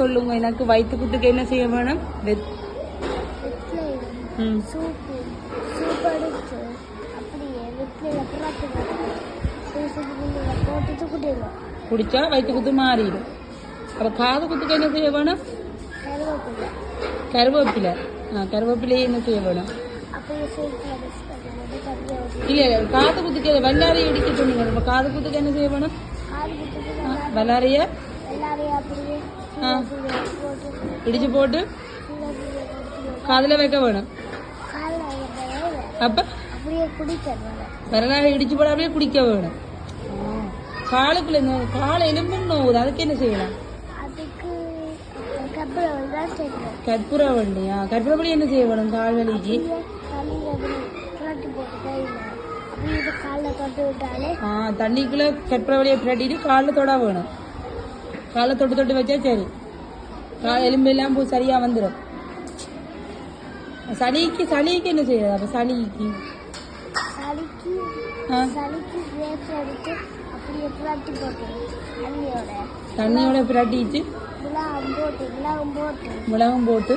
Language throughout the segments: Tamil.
சொல்லுங்க, எனக்கு வயிற்றுக்குத்துக்கு என்ன செய்ய வேணும்? குடிச்சா வயிற்றுக்குத்து மாறிடும். அப்ப காது குத்துக்கு என்ன செய்ய வேணும்? கருவேப்பிலை. கருவேப்பிலையே என்ன செய்ய வேணும்? இல்ல காது குத்துக்கு வல்லாரையை இடிக்க சொன்னீங்க. நம்ம காது குத்துக்கு என்ன செய்ய வேணும்? வல்லாரைய இடிச்சு போட்டு காதுல வைக்க வேணும். அப்ப வரலாறு இடிச்சு போட அப்படியே குடிக்க வேணும். காலுக்குள்ள காலை எலும்பும் நோவுது, அதுக்கு என்ன செய்யலாம்? கற்பூரவள்ளியா? கற்பூரவள்ளி என்ன செய்ய வேணும்? கால் வலிக்கு தண்ணிக்குள்ள கற்பூரவள்ளியை பிரட்டிட்டு காலில் தொட வேணும். காலை தொட்டு தொட்டு வச்சா சரி, கால் எலும்பு எல்லாம் சரியா வந்துடும். சளிக்கு என்ன செய்யறது? அப்ப சளிக்கு தண்ணியோட பிரட்டிட்டு மிளகும் போட்டு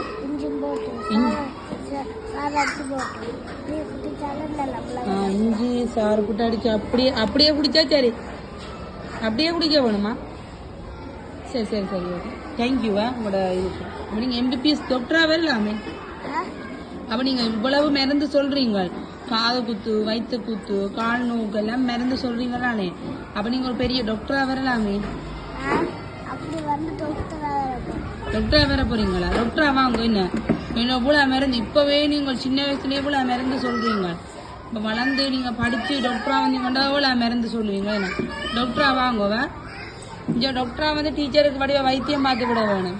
இஞ்சி சாறு போட்டு அடிச்சு அப்படியே குடிச்சா சரி. அப்படியே குடிக்க வேணுமா? சரி சரி சரி, ஓகே, தேங்க்யூவா. உங்களோட இதுக்கு அப்போ நீங்கள் எம்பிபிஎஸ் டாக்டராக வரலாமே. அப்போ நீங்கள் இவ்வளவு மருந்து சொல்கிறீங்க, காது குத்து, வயிற்று குத்து, கால் நோக்கெல்லாம் மருந்து சொல்கிறீங்களானே. அப்போ நீங்கள் ஒரு பெரிய டாக்டராக வரலாமே. டாக்டரா வர போறீங்களா? டாக்டரா வாங்க. என்ன போல மருந்து இப்பவே நீங்கள் சின்ன வயசுலயே போல மருந்து சொல்றீங்க. இப்ப வளர்ந்து நீங்க படிச்சு டாக்டரா வந்தீங்கன்னா போல மருந்து சொல்லுவீங்க. என்ன டாக்டரா வாங்குவ? இங்க டாக்டரா வந்து டீச்சருக்கு வடிவ வைத்தியம் பார்த்து விட வேணும்.